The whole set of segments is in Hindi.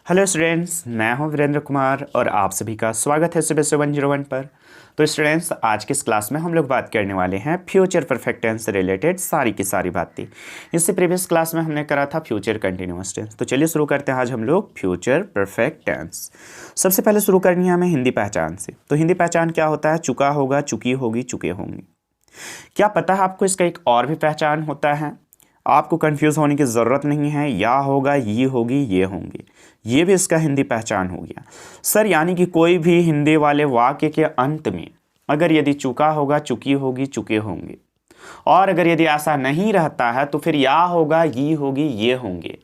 हेलो स्टूडेंट्स, मैं हूं वीरेंद्र कुमार और आप सभी का स्वागत है सुबह 101 पर। तो स्टूडेंट्स, आज के इस क्लास में हम लोग बात करने वाले हैं फ्यूचर परफेक्ट टेंस से रिलेटेड सारी की सारी बातें। इससे प्रीवियस क्लास में हमने करा था फ्यूचर कंटिन्यूअस टेंस। तो चलिए शुरू करते हैं आज हम लोग फ्यूचर परफेक्ट टेंस। सबसे पहले शुरू करनी है हमें हिंदी पहचान से। तो हिंदी पहचान क्या होता है? चुका होगा, चुकी होगी, चुके होंगे। क्या पता है आपको इसका एक और भी पहचान होता है? आपको कंफ्यूज होने की ज़रूरत नहीं है। या होगा, ये होगी, ये होंगे, ये भी इसका हिंदी पहचान हो गया सर। यानी कि कोई भी हिंदी वाले वाक्य के अंत में अगर यदि चुका होगा, चुकी होगी, चुके होंगे, और अगर यदि ऐसा नहीं रहता है तो फिर या होगा, ये होगी, ये होंगे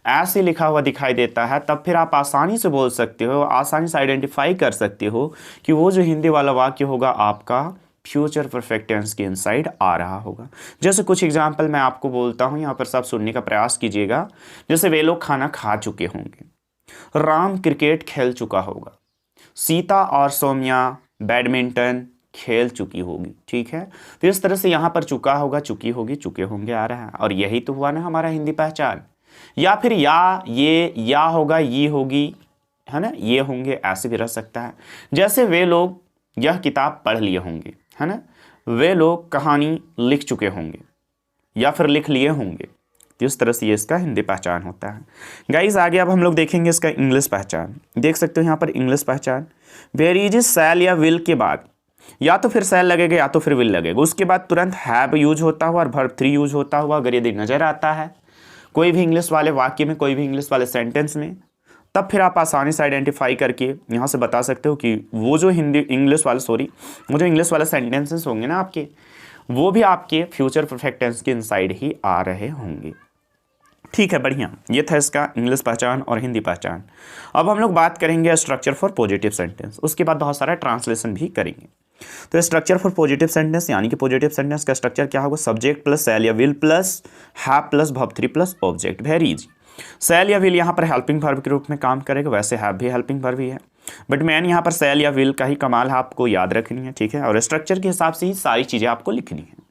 ऐसे लिखा हुआ दिखाई देता है, तब फिर आप आसानी से बोल सकते हो, आसानी से आइडेंटिफाई कर सकते हो कि वो जो हिंदी वाला वाक्य होगा आपका फ्यूचर परफेक्ट टेंस के इनसाइड आ रहा होगा। जैसे कुछ एग्जाम्पल मैं आपको बोलता हूँ, यहाँ पर सब सुनने का प्रयास कीजिएगा। जैसे वे लोग खाना खा चुके होंगे, राम क्रिकेट खेल चुका होगा, सीता और सौम्या बैडमिंटन खेल चुकी होगी। ठीक है, तो इस तरह से यहाँ पर चुका होगा, चुकी होगी, चुके होंगे आ रहा है। और यही तो हुआ ना हमारा हिंदी पहचान। या फिर या, ये, या होगा, ये होगी, है ना, ये होंगे ऐसे भी रह सकता है। जैसे वे लोग यह किताब पढ़ लिए होंगे, है ना, वे लोग कहानी लिख चुके होंगे या फिर लिख लिए होंगे। तो इस तरह से ये इसका हिंदी पहचान होता है। गाइस आगे अब हम लोग देखेंगे इसका इंग्लिश पहचान। देख सकते हो यहाँ पर इंग्लिश पहचान। वेयर इज सैल या विल के बाद या तो फिर सैल लगेगा या तो फिर विल लगेगा। उसके बाद तुरंत हैव यूज होता हुआ और वर्ब 3 यूज होता हुआ अगर यदि नजर आता है कोई भी इंग्लिश वाले वाक्य में, कोई भी इंग्लिश वाले सेंटेंस में, तब फिर आप आसानी से आइडेंटिफाई करके यहाँ से बता सकते हो कि वो जो वो जो इंग्लिश वाले सेंटेंसेस होंगे ना आपके, वो भी आपके फ्यूचर परफेक्ट टेंस के इनसाइड ही आ रहे होंगे। ठीक है, बढ़िया। ये था इसका इंग्लिश पहचान और हिंदी पहचान। अब हम लोग बात करेंगे स्ट्रक्चर फॉर पॉजिटिव सेंटेंस। उसके बाद बहुत सारा ट्रांसलेशन भी करेंगे। तो स्ट्रक्चर फॉर पॉजिटिव सेंटेंस यानी कि पॉजिटिव सेंटेंस का स्ट्रक्चर क्या होगा? सब्जेक्ट प्लस सैल या will plus have plus verb 3 plus object. Very easy. Shall या विल यहाँ पर हेल्पिंग वर्ब के रूप में काम करेगा, वैसे हैव भी हेल्पिंग वर्ब ही है, बट मैन यहाँ पर सैल या विल का ही कमाल है, आपको याद रखनी है। ठीक है, और स्ट्रक्चर के हिसाब से ही सारी चीज़ें आपको लिखनी है।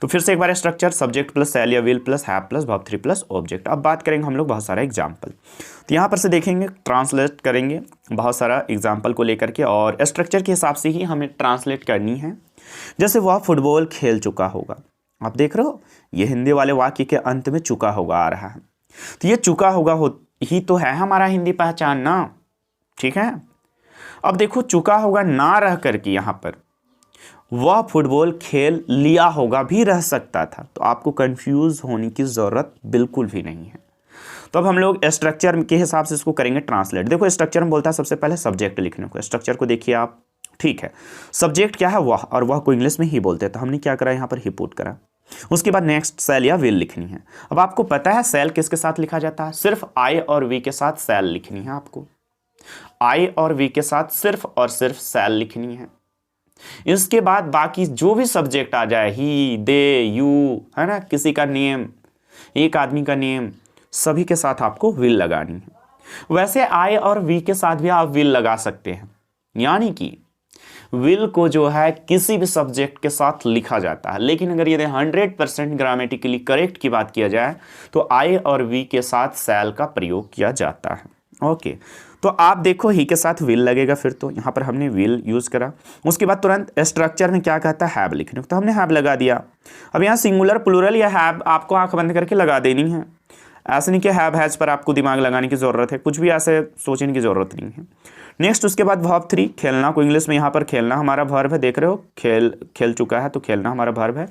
तो फिर से एक बार स्ट्रक्चर सब्जेक्ट प्लस सैल या will plus have plus verb 3 plus object. अब बात करेंगे हम लोग बहुत सारा एग्जाम्पल। तो यहाँ पर से देखेंगे, ट्रांसलेट करेंगे बहुत सारा एग्जाम्पल को लेकर के, और स्ट्रक्चर के हिसाब से ही हमें ट्रांसलेट करनी है। जैसे वह फुटबॉल खेल चुका होगा, आप देख रहे हो ये हिंदी वाले वाक्य के अंत में चुका होगा आ रहा है। तो ये चुका होगा ही तो है हमारा हिंदी पहचान ना। ठीक है, अब देखो चुका होगा ना रह करके यहाँ पर वह फुटबॉल खेल लिया होगा भी रह सकता था, तो आपको कंफ्यूज होने की ज़रूरत बिल्कुल भी नहीं है। तो अब हम लोग स्ट्रक्चर के हिसाब से इसको करेंगे ट्रांसलेट। देखो स्ट्रक्चर में बोलता है सबसे पहले सब्जेक्ट लिखने को। स्ट्रक्चर को देखिए आप। ठीक है, सब्जेक्ट क्या है? वह, और वह को इंग्लिश में ही बोलते हैं, तो हमने क्या करा यहाँ पर ही पुट करा। उसके बाद नेक्स्ट सैल या विल लिखनी है। अब आपको पता है सैल किसके साथ लिखा जाता है? सिर्फ आई और वी के साथ सैल लिखनी है आपको। आई और वी के साथ सिर्फ और सिर्फ सैल लिखनी है। इसके बाद बाकी जो भी सब्जेक्ट आ जाए, ही, दे, यू, है ना, किसी का नेम, एक आदमी का नेम, सभी के साथ आपको विल लगानी है। वैसे आई और वी के साथ भी आप विल लगा सकते हैं, यानी कि विल को जो है किसी भी सब्जेक्ट के साथ लिखा जाता है, लेकिन अगर यदि 100% ग्रामेटिकली करेक्ट की बात किया जाए तो आई और वी के साथ सैल का प्रयोग किया जाता है। ओके, तो आप देखो ही के साथ विल लगेगा, फिर तो यहाँ पर हमने विल यूज करा। उसके बाद तुरंत स्ट्रक्चर में क्या कहता है? हैव लिखने को, तो हमने हैव लगा दिया। अब यहाँ सिंगुलर प्लूरल या हैव आपको आंख बंद करके लगा देनी है। ऐसे नहीं कि हैव हैज पर आपको दिमाग लगाने की ज़रूरत है, कुछ भी ऐसे सोचने की ज़रूरत नहीं है। नेक्स्ट उसके बाद वर्ब 3 खेलना को इंग्लिश में यहाँ पर खेलना हमारा वर्ब है। देख रहे हो खेल चुका है, तो खेलना हमारा वर्ब है।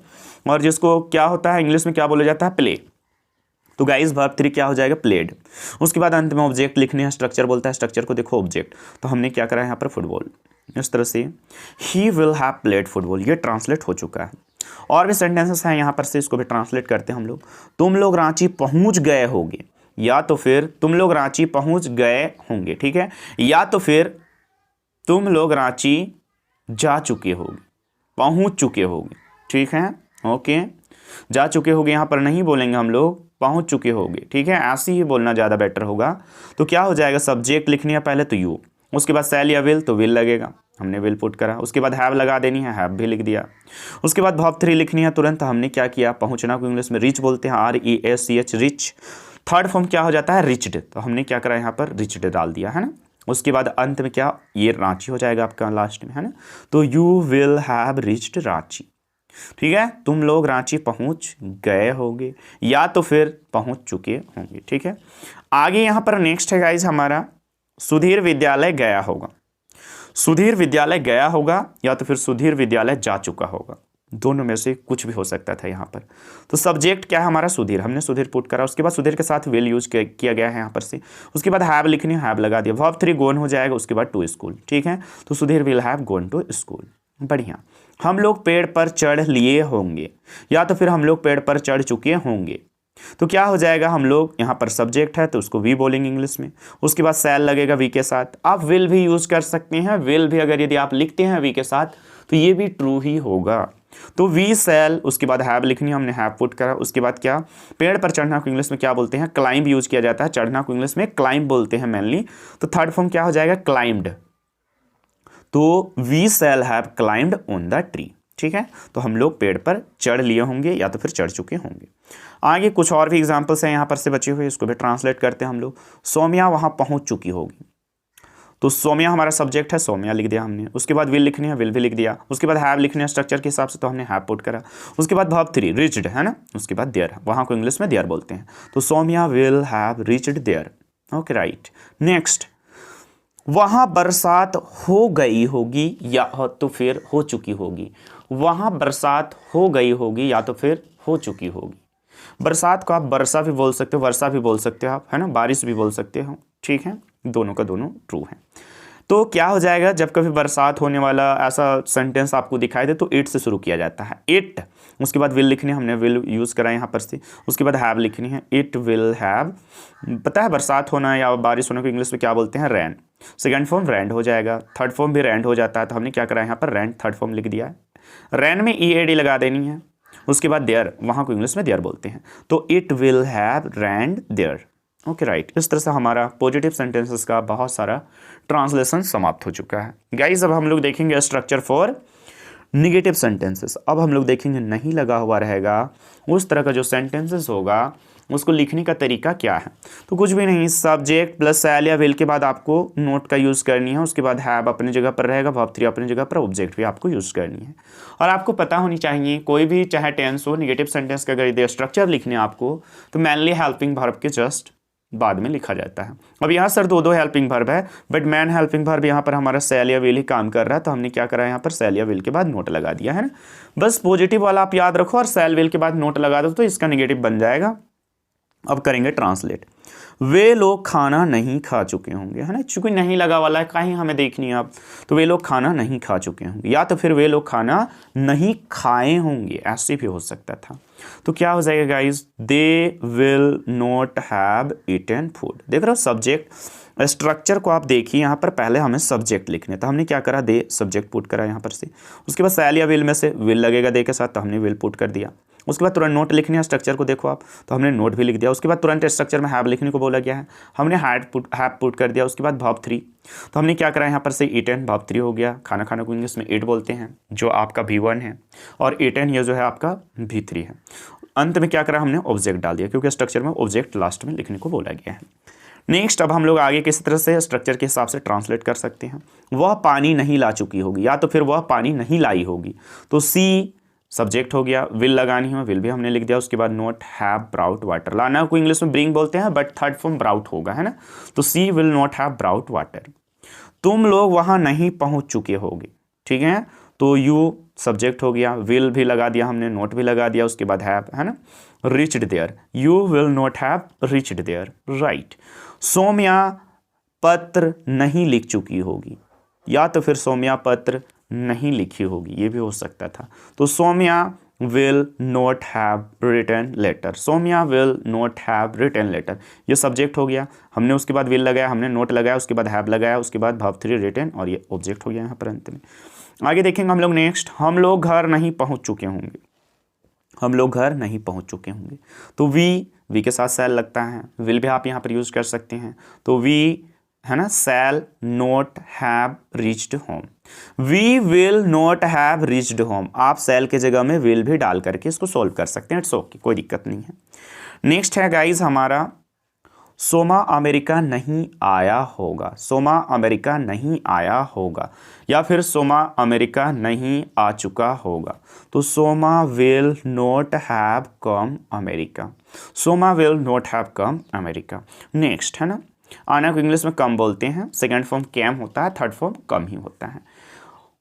और जिसको क्या होता है इंग्लिश में क्या बोला जाता है? प्ले। तो गाइस वर्ब 3 क्या हो जाएगा? प्लेड। उसके बाद अंत में ऑब्जेक्ट लिखने हैं। स्ट्रक्चर बोलता है, स्ट्रक्चर को देखो ऑब्जेक्ट, तो हमने क्या करा यहाँ पर फुटबॉल। इस तरह से he will have played football, ये ट्रांसलेट हो चुका है। और भी सेंटेंसेस हैं यहाँ पर से, इसको भी ट्रांसलेट करते हैं हम लोग। तुम लोग रांची पहुँच गए होंगे, या तो फिर तुम लोग रांची पहुँच गए होंगे। ठीक है, या तो फिर तुम लोग रांची जा चुके होंगे, पहुँच चुके होंगे। ठीक है, ओके, जा चुके होंगे यहाँ पर नहीं बोलेंगे हम लोग, पहुंच चुके होंगे। ठीक है, ऐसे ही बोलना ज़्यादा बेटर होगा। तो क्या हो जाएगा? सब्जेक्ट लिखनी है पहले तो यू, उसके बाद सैल या विल, तो विल लगेगा, हमने विल पुट करा। उसके बाद हैव लगा देनी है, हैव भी लिख दिया। उसके बाद वर्ब 3 लिखनी है तुरंत, हमने क्या किया? पहुंचना को इंग्लिश में रिच बोलते हैं, REACH, रिच। थर्ड फॉर्म क्या हो जाता है, रिच्ड, तो हमने क्या करा यहाँ पर रिच्ड डाल दिया है ना। उसके बाद अंत में क्या, ये रांची हो जाएगा आपका लास्ट में है ना। तो you will have reached Ranchi, ठीक है, तुम लोग रांची पहुंच गए होंगे या तो फिर पहुंच चुके होंगे, ठीक है। आगे यहां पर नेक्स्ट है गाइज हमारा, सुधीर विद्यालय गया होगा। सुधीर विद्यालय गया होगा या तो फिर सुधीर विद्यालय जा चुका होगा, दोनों में से कुछ भी हो सकता था यहाँ पर। तो सब्जेक्ट क्या है हमारा, सुधीर, हमने सुधीर पुट करा, उसके बाद सुधीर के साथ विल यूज किया गया है यहाँ पर से। उसके बाद हैव लिखनी है, हैव लगा दिया, वर्ब 3 गोन हो जाएगा, उसके बाद टू स्कूल, ठीक है। तो Sudhir will have gone to school, बढ़िया। हम लोग पेड़ पर चढ़ लिए होंगे या तो फिर हम लोग पेड़ पर चढ़ चुके होंगे, तो क्या हो जाएगा, हम लोग यहाँ पर सब्जेक्ट है तो उसको वी बोलेंगे इंग्लिश में। उसके बाद सेल लगेगा वी के साथ, आप विल भी यूज कर सकते हैं, विल भी अगर यदि आप लिखते हैं वी के साथ तो ये भी ट्रू ही होगा। तो वी सेल, उसके बाद हैव लिखनी है, हमने हैव पुट करा। उसके बाद क्या, पेड़ पर चढ़ना को इंग्लिश में क्या बोलते हैं, क्लाइंब यूज किया जाता है, चढ़ना को इंग्लिश में क्लाइंब बोलते हैं मेनली। तो थर्ड फॉर्म क्या हो जाएगा, क्लाइंब्ड, तो we shall have climbed on the tree, ठीक है। तो हम लोग पेड़ पर चढ़ लिए होंगे या तो फिर चढ़ चुके होंगे। आगे कुछ और भी एग्जांपल्स हैं यहाँ पर से बचे हुए, इसको भी ट्रांसलेट करते हैं हम लोग। सौम्या वहां पहुंच चुकी होगी, तो सौम्या हमारा सब्जेक्ट है, सौम्या लिख दिया हमने। उसके बाद विल लिखनी है, विल भी लिख दिया। उसके बाद हैव लिखनी है स्ट्रक्चर के हिसाब से, तो हमने हैव पुट करा। उसके बाद वर्ब 3 रीच्ड है ना, उसके बाद देयर, वहां को इंग्लिश में देयर बोलते हैं, तो Saumya will have reached there, okay right. Next, वहां बरसात हो गई होगी या तो फिर हो चुकी होगी, वहां बरसात हो गई होगी या तो फिर हो चुकी होगी। बरसात को आप वर्षा भी बोल सकते हो, वर्षा भी बोल सकते हो आप, है ना, बारिश भी बोल सकते हो, ठीक है, दोनों का दोनों ट्रू है। तो क्या हो जाएगा, जब कभी बरसात होने वाला ऐसा सेंटेंस आपको दिखाई दे तो इट से शुरू किया जाता है, इट। उसके बाद विल लिखनी है, हमने विल यूज करा यहाँ पर से। उसके बाद हैव लिखनी है, इट विल हैव, पता है बरसात होना या बारिश होने को इंग्लिश में क्या बोलते हैं, रैन। सेकंड फॉर्म रैंड हो जाएगा, थर्ड फॉर्म भी रैंड हो जाता है, तो हमने क्या करा यहाँ पर रैंड थर्ड फॉर्म लिख दिया है। रैन में EAD लगा देनी है। उसके बाद देयर, वहां को इंग्लिश में देयर बोलते हैं, तो it will have rained there, okay right. इस तरह से हमारा पॉजिटिव सेंटेंसेस का बहुत सारा ट्रांसलेशन समाप्त हो चुका है गाइज। अब हम लोग देखेंगे स्ट्रक्चर फॉर निगेटिव सेंटेंसेस। अब हम लोग देखेंगे नहीं लगा हुआ रहेगा उस तरह का जो सेंटेंसेस होगा उसको लिखने का तरीका क्या है। तो कुछ भी नहीं, सब्जेक्ट प्लस सेल या विल के बाद आपको नोट का यूज़ करनी है। उसके बाद हैव अपनी जगह पर रहेगा, वर्ब 3 अपनी जगह पर, ऑब्जेक्ट भी आपको यूज़ करनी है। और आपको पता होनी चाहिए कोई भी चाहे टेंस हो, निगेटिव सेंटेंस का अगर यदि स्ट्रक्चर लिखने आपको तो मेनली हेल्पिंग वर्ब के जस्ट बाद में लिखा जाता है। अब यहाँ सर दो हेल्पिंग वर्ब है, बट मैन हेल्पिंग वर्ब यहाँ पर हमारा सेल या विल ही काम कर रहा है, तो हमने क्या करा यहाँ पर सेल या विल के बाद नोट लगा दिया है ना। बस पॉजिटिव वाला आप याद रखो और सेल विल के बाद नोट लगा दो तो इसका निगेटिव बन जाएगा। अब करेंगे ट्रांसलेट। वे लोग खाना नहीं खा चुके होंगे, है ना, चूंकि नहीं लगा वाला है कहीं हमें देखनी है अब, तो वे लोग खाना नहीं खा चुके होंगे या तो फिर वे लोग खाना नहीं खाए होंगे, ऐसे भी हो सकता था। तो क्या हो जाएगा guys, they will not have eaten food. देख रहे हो सब्जेक्ट स्ट्रक्चर को आप देखिए, यहाँ पर पहले हमें सब्जेक्ट लिखने, तो हमने क्या करा, दे सब्जेक्ट पुट करा यहाँ पर से। उसके बाद सेल या विल में से विल लगेगा दे के साथ, तो हमने विल पुट कर दिया। उसके बाद तुरंत नोट लिखनी है, स्ट्रक्चर को देखो आप, तो हमने नोट भी लिख दिया। उसके बाद तुरंत स्ट्रक्चर में हैव लिखने को बोला गया है, हमने हैव पुट कर दिया। उसके बाद वर्ब 3, तो हमने क्या करा यहाँ पर से ईटन, वर्ब 3 हो गया। खाना खाने को इंग्लिश में ईट बोलते हैं, जो आपका V1 है, और ईटन ये जो है आपका V3 है। अंत में क्या करा, हमने ऑब्जेक्ट डाल दिया क्योंकि स्ट्रक्चर में ऑब्जेक्ट लास्ट में लिखने को बोला गया है। नेक्स्ट, अब हम लोग आगे किसी तरह से स्ट्रक्चर के हिसाब से ट्रांसलेट कर सकते हैं। वह पानी नहीं ला चुकी होगी या तो फिर वह पानी नहीं लाई होगी, तो सी सब्जेक्ट हो गया, विल लगानी है, विल भी हमने लिख दिया। उसके बाद नॉट हैव ब्राउट वाटर, लाना को इंग्लिश में ब्रिंग बोलते हैं, बट थर्ड फॉर्म ब्राउट होगा, है ना, तो she will not have brought water. तुम लोग वहां नहीं पहुंच चुके होगे, ठीक है, तो यू सब्जेक्ट हो गया, विल भी लगा दिया हमने, नोट भी लगा दिया। उसके बाद हैव, है ना, reached there, you will not have reached there, right. Saumya पत्र नहीं लिख चुकी होगी या तो फिर सौम्या पत्र नहीं लिखी होगी, ये भी हो सकता था। तो Saumya will not have written letter, Saumya will not have written letter, ये सब्जेक्ट हो गया, हमने उसके बाद विल लगाया, हमने नोट लगाया, उसके बाद हैव लगाया, उसके बाद वर्ब 3 रिटन, और ये ऑब्जेक्ट हो गया यहाँ पर अंत में। आगे देखेंगे हम लोग नेक्स्ट, हम लोग घर नहीं पहुँच चुके होंगे, हम लोग घर नहीं पहुँच चुके होंगे, तो वी के साथ सेल लगता है, विल भी आप यहाँ पर यूज कर सकते हैं, तो वी, है ना, shall not have reached home, we will not have reached home, आप सेल के जगह में विल भी डाल करके इसको सॉल्व कर सकते हैं, इट्स ओके, कोई दिक्कत नहीं है। नेक्स्ट है गाइज हमारा सोमा अमेरिका नहीं आया होगा, सोमा अमेरिका नहीं आया होगा, या फिर सोमा अमेरिका नहीं आ चुका होगा। तो Soma will not have come America, Soma will not have come America. Next है ना, आना को इंग्लिश में कम बोलते हैं, सेकेंड फॉर्म कैम होता है, थर्ड फॉर्म कम ही होता है।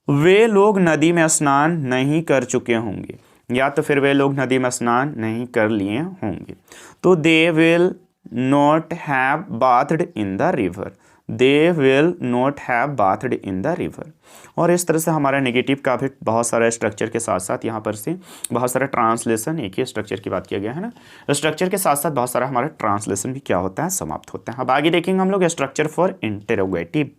वे लोग नदी में स्नान नहीं कर चुके होंगे, या तो फिर वे लोग नदी में स्नान नहीं कर लिए होंगे। तो दे will not have bathed in the river, they will not have bathed in the river. और इस तरह से हमारा नेगेटिव का भी बहुत सारा स्ट्रक्चर के साथ साथ यहाँ पर से बहुत सारा ट्रांसलेशन, एक ही स्ट्रक्चर की बात किया गया है ना, स्ट्रक्चर के साथ साथ बहुत सारा हमारा ट्रांसलेशन भी क्या होता है, समाप्त होता है। अब आगे देखेंगे हम लोग स्ट्रक्चर फॉर इंटरोगेटिव।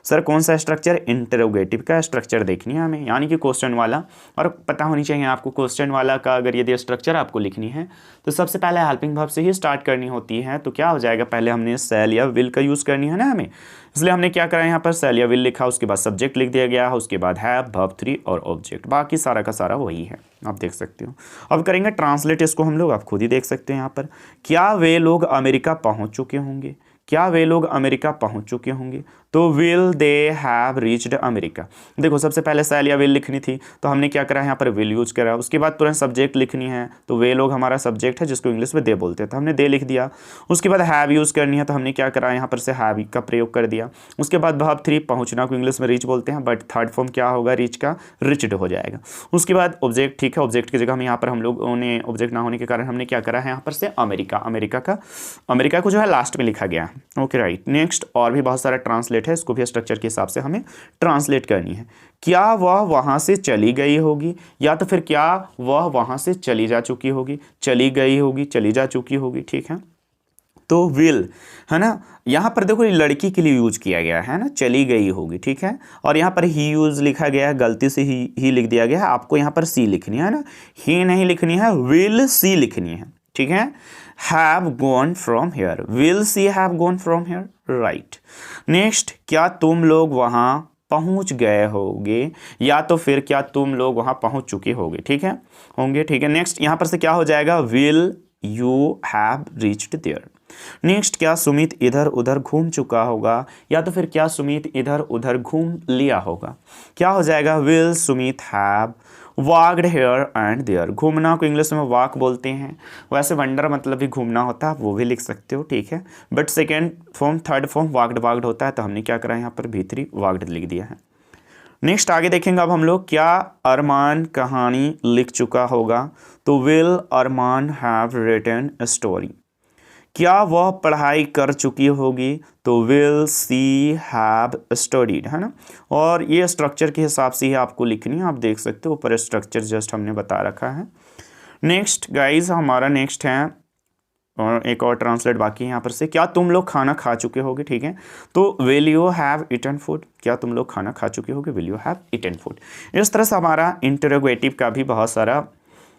सर कौन सा स्ट्रक्चर, इंटरोगेटिव का स्ट्रक्चर देखनी है हमें, यानी कि क्वेश्चन वाला। और पता होनी चाहिए आपको क्वेश्चन वाला का अगर यदि स्ट्रक्चर आपको लिखनी है तो सबसे पहले हेल्पिंग वर्ब से ही स्टार्ट करनी होती है। तो क्या हो जाएगा, पहले हमने शैल या विल का यूज़ करनी है ना हमें, इसलिए हमने क्या करा यहाँ पर शैल या विल लिखा, उसके बाद सब्जेक्ट लिख दिया गया, उसके बाद हैव, वर्ब 3 और ऑब्जेक्ट, बाकी सारा का सारा वही है, आप देख सकते हो। अब करेंगे ट्रांसलेट इसको हम लोग, आप खुद ही देख सकते हैं यहाँ पर। क्या वे लोग अमेरिका पहुँच चुके होंगे, क्या वे लोग अमेरिका पहुंच चुके होंगे। तो will they have reached America. देखो सबसे पहले शैल या विल लिखनी थी तो हमने क्या करा, यहाँ पर विल यूज करा। उसके बाद तुरंत सब्जेक्ट लिखनी है, तो वे लोग हमारा सब्जेक्ट है जिसको इंग्लिश में दे बोलते हैं, तो हमने दे लिख दिया। उसके बाद हैव यूज करनी है तो हमने क्या करा, यहाँ पर से हैव का प्रयोग कर दिया। उसके बाद वर्ब 3 पहुंचना को इंग्लिश में रीच बोलते हैं, बट थर्ड फॉर्म क्या होगा, रीच का, रिच्ड हो जाएगा। उसके बाद ऑब्जेक्ट, ठीक है, ऑब्जेक्ट की जगह हम यहाँ पर हम लोगों ने ऑब्जेक्ट ना होने के कारण हमने क्या करा है, यहाँ पर से अमेरिका, अमेरिका को जो है लास्ट में लिखा गया है। Okay right. नेक्स्ट और भी बहुत सारा ट्रांसलेट है, इसको भी स्ट्रक्चर के हिसाब से हमें ट्रांसलेट करनी है। क्या वह वहां से चली गई होगी, या तो फिर क्या वह वहां से चली जा चुकी होगी, चली गई होगी, चली जा चुकी होगी, ठीक है। तो विल है ना, यहाँ पर देखो लड़की के लिए यूज किया गया है ना, चली गई होगी, ठीक है। और यहाँ पर ही यूज लिखा गया है, गलती से ही लिख दिया गया है, आपको यहाँ पर सी लिखनी है ना, ही नहीं लिखनी है, विल सी लिखनी है, ठीक है। have gone from here, will she have gone from here, right। Next, क्या तुम लोग वहां पहुंच गए होगे, या तो फिर क्या तुम लोग वहां पहुंच चुके होगे, ठीक है, होंगे, ठीक है। नेक्स्ट यहाँ पर से क्या हो जाएगा, will you have reached there। Next, क्या सुमित इधर उधर घूम चुका होगा, या तो फिर क्या सुमित इधर उधर घूम लिया होगा, क्या हो जाएगा, will Sumit have walked here and there। घूमना को इंग्लिश में वॉक बोलते हैं, वैसे वंडर मतलब भी घूमना होता है, वो भी लिख सकते हो, ठीक है। But second form, third form walked होता है, तो हमने क्या करा, यहाँ पर भीतरी वाक्ड लिख दिया है। नेक्स्ट आगे देखेंगे अब हम लोग, क्या अरमान कहानी लिख चुका होगा। तो will Arman have written a story. क्या वह पढ़ाई कर चुकी होगी, तो विल सी हैव स्टडीड, है ना। और ये स्ट्रक्चर के हिसाब से ही आपको लिखनी है, आप देख सकते हो ऊपर स्ट्रक्चर जस्ट हमने बता रखा है। नेक्स्ट गाइज हमारा नेक्स्ट है, और एक और ट्रांसलेट बाकी है यहाँ पर से, क्या तुम लोग खाना खा चुके होगे, ठीक है। तो will you have eaten food, क्या तुम लोग खाना खा चुके होगे, will you have eaten food. इस तरह से हमारा इंटरोगेटिव का भी बहुत सारा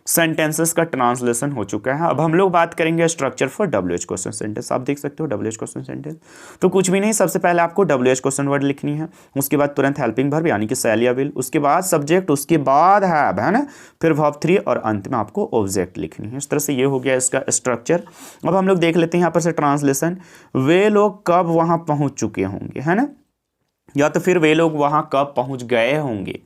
सेंटेंसेस का ट्रांसलेशन हो चुका है। अब हम लोग बात करेंगे structure for WH question sentence. आप देख सकते हो WH क्वेश्चन सेंटेंस, तो कुछ भी नहीं, सबसे पहले आपको WH क्वेश्चन वर्ड लिखनी है, उसके बाद तुरंत हेल्पिंग वर्ब यानी कि शैल या विल, उसके बाद सब्जेक्ट, उसके बाद हैव, है ना, फिर वर्ब 3 और अंत में आपको ऑब्जेक्ट लिखनी है। इस तरह से ये हो गया इसका स्ट्रक्चर। अब हम लोग देख लेते हैं यहाँ पर से ट्रांसलेशन, वे लोग कब वहाँ पहुँच चुके होंगे, है ना, या तो फिर वे लोग वहाँ कब पहुँच गए होंगे।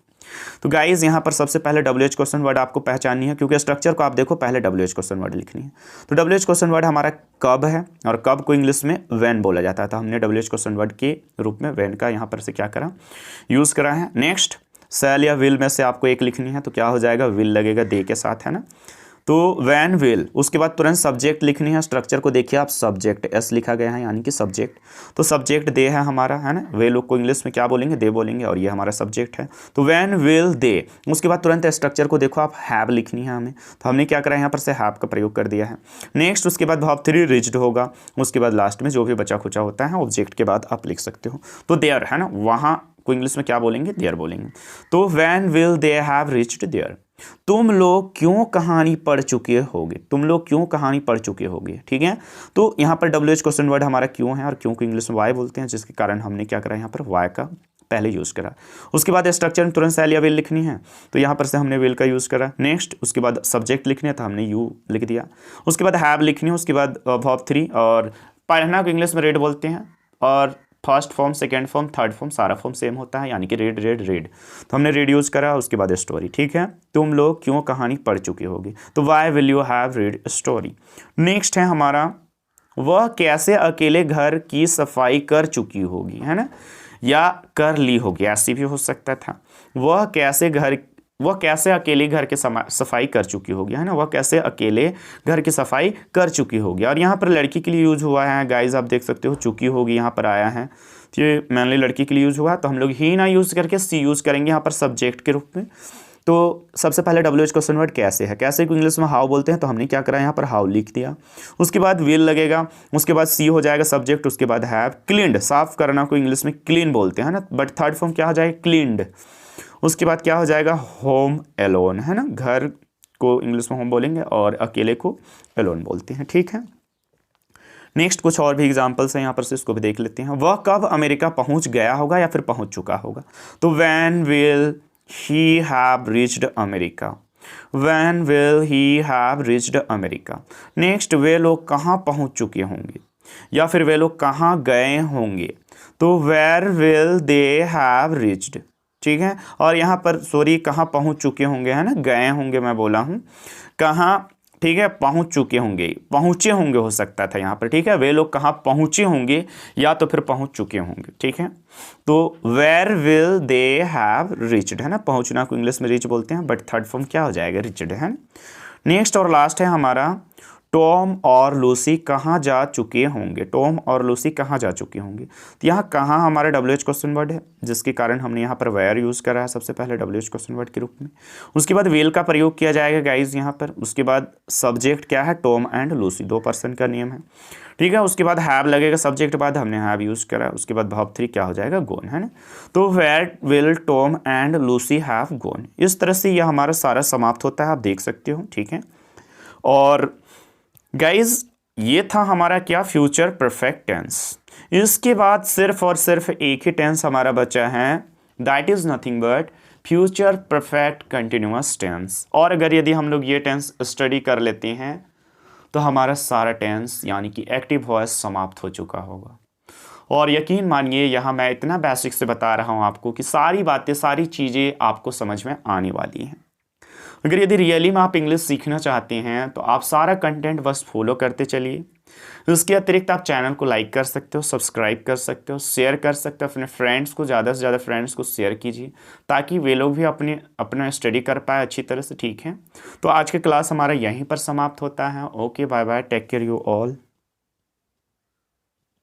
तो गाइज यहाँ पर सबसे पहले WH क्वेश्चन वर्ड आपको पहचाननी है, क्योंकि स्ट्रक्चर को आप देखो पहले WH क्वेश्चन वर्ड लिखनी है। तो WH क्वेश्चन वर्ड हमारा कब है, और कब को इंग्लिश में व्हेन बोला जाता है, तो हमने WH क्वेश्चन वर्ड के रूप में व्हेन का यहाँ पर से क्या करा, यूज़ करा है। नेक्स्ट, शैल या विल में से आपको एक लिखनी है, तो क्या हो जाएगा, विल लगेगा दे के साथ, है ना। तो वैन विल, उसके बाद तुरंत सब्जेक्ट लिखनी है। स्ट्रक्चर को देखिए आप, सब्जेक्ट एस लिखा गया है यानी कि सब्जेक्ट, तो सब्जेक्ट दे है हमारा, है ना। वे लोग को इंग्लिश में क्या बोलेंगे, दे बोलेंगे, और ये हमारा सब्जेक्ट है। तो वैन विल दे, उसके बाद तुरंत स्ट्रक्चर को देखो आप, हैव लिखनी है हमें, तो हमने क्या करा, यहाँ पर से हैव का प्रयोग कर दिया है। नेक्स्ट, उसके बाद वर्ब 3 रिच्ड होगा, उसके बाद लास्ट में जो भी बचा खुचा होता है ऑब्जेक्ट के बाद आप लिख सकते हो। तो देयर, है ना, वहाँ को इंग्लिश में क्या बोलेंगे, देयर बोलेंगे। तो when will they have reached there. तुम लोग क्यों कहानी पढ़ चुके होगे, तुम लोग क्यों कहानी पढ़ चुके होगे, ठीक है। तो यहाँ पर WH क्वेश्चन वर्ड हमारा क्यों है, और क्यों को इंग्लिश में वाई बोलते हैं, जिसके कारण हमने क्या करा, यहाँ पर वाई का पहले यूज़ करा। उसके बाद स्ट्रक्चर में तुरंत शैल या विल लिखनी है, तो यहाँ पर से हमने विल का यूज़ करा। नेक्स्ट, उसके बाद सब्जेक्ट लिखनी है, तो हमने यू लिख दिया। उसके बाद हैव लिखनी है, उसके बाद वर्ब 3 और पढ़ना को इंग्लिश में रीड बोलते हैं, और first form, second form, third form, सारा फॉर्म सेम होता है, यानी कि रीड रीड रीड। तो हमने रीड यूज़ करा, उसके बाद स्टोरी। ठीक है, तुम लोग क्यों कहानी पढ़ चुकी होगी, तो why will you have read story. Next है हमारा, वह कैसे अकेले घर की सफाई कर चुकी होगी, है ना, या कर ली होगी, ऐसी भी हो सकता था। वह कैसे अकेले घर की सफाई कर चुकी होगी, है ना, वह कैसे अकेले घर की सफाई कर चुकी होगी। और यहाँ पर लड़की के लिए यूज हुआ है गाइज, आप देख सकते हो चुकी होगी यहाँ पर आया है, तो ये मेनली लड़की के लिए यूज हुआ, तो हम लोग ही ना यूज करके सी यूज करेंगे यहाँ पर सब्जेक्ट के रूप में। तो सबसे पहले WH क्वेश्चन वर्ड कैसे है, कैसे को इंग्लिश में हाउ बोलते हैं, तो हमने क्या करा यहाँ पर हाउ लिख दिया। उसके बाद विल लगेगा, उसके बाद सी हो जाएगा सब्जेक्ट, उसके बाद हैव। क्लीन्ड, साफ करना को इंग्लिश में क्लीन बोलते हैं ना, बट थर्ड फॉर्म क्या हो जाएगा, क्लीन्ड। उसके बाद क्या हो जाएगा, होम एलोन, है ना, घर को इंग्लिश में होम बोलेंगे और अकेले को एलोन बोलते हैं। ठीक है, नेक्स्ट कुछ और भी एग्जांपल्स हैं यहाँ पर से, इसको भी देख लेते हैं। वह कब अमेरिका पहुंच गया होगा या फिर पहुंच चुका होगा, तो when will he have reached America, when will he have reached America। Next, वे लोग कहाँ पहुँच चुके होंगे या फिर वे लोग कहाँ गए होंगे, तो where will they have reached। ठीक है, और यहाँ पर सॉरी कहाँ पहुँच चुके होंगे, है ना, गए होंगे मैं बोला हूँ, कहाँ, ठीक है, पहुंच चुके होंगे, पहुंचे होंगे हो सकता था यहाँ पर। ठीक है, वे लोग कहाँ पहुंचे होंगे या तो फिर पहुंच चुके होंगे। ठीक है, तो where will they have reached, है ना, पहुंचना को इंग्लिश में रीच बोलते हैं, बट थर्ड फॉर्म क्या हो जाएगा, रीच्ड, है ना। नेक्स्ट और लास्ट है हमारा, टॉम और लूसी कहाँ जा चुके होंगे, टॉम और लूसी कहाँ जा चुके होंगे, तो यहाँ कहाँ हमारा WH क्वेश्चन वर्ड है, जिसके कारण हमने यहाँ पर वेयर यूज़ करा है सबसे पहले WH क्वेश्चन वर्ड के रूप में। उसके बाद विल का प्रयोग किया जाएगा गाइज यहाँ पर। उसके बाद सब्जेक्ट क्या है, टॉम एंड लूसी, 2 पर्सन का नियम है। ठीक है, उसके बाद हैव लगेगा सब्जेक्ट, बाद हमने हैव यूज़ करा। उसके बाद वर्ब 3 क्या हो जाएगा, गोन, है ना। तो where will Tom and Lucy have gone. इस तरह से यह हमारा सारा समाप्त होता है, आप देख सकते हो। ठीक है, और गाइज ये था हमारा क्या, फ्यूचर परफेक्ट टेंस। इसके बाद सिर्फ और सिर्फ एक ही टेंस हमारा बचा है, that is nothing but future perfect continuous tense. और अगर यदि हम लोग ये टेंस स्टडी कर लेते हैं तो हमारा सारा टेंस यानी कि एक्टिव वॉइस समाप्त हो चुका होगा। और यकीन मानिए यहाँ मैं इतना बेसिक से बता रहा हूँ आपको कि सारी बातें, सारी चीज़ें आपको समझ में आने वाली हैं। अगर यदि रियली में आप इंग्लिश सीखना चाहते हैं तो आप सारा कंटेंट बस फॉलो करते चलिए। उसके अतिरिक्त आप चैनल को लाइक कर सकते हो, सब्सक्राइब कर सकते हो, शेयर कर सकते हो अपने फ्रेंड्स को, ज़्यादा से ज़्यादा फ्रेंड्स को शेयर कीजिए ताकि वे लोग भी अपना स्टडी कर पाए अच्छी तरह से। ठीक है, तो आज का क्लास हमारा यहीं पर समाप्त होता है। Okay, bye bye, take care you all.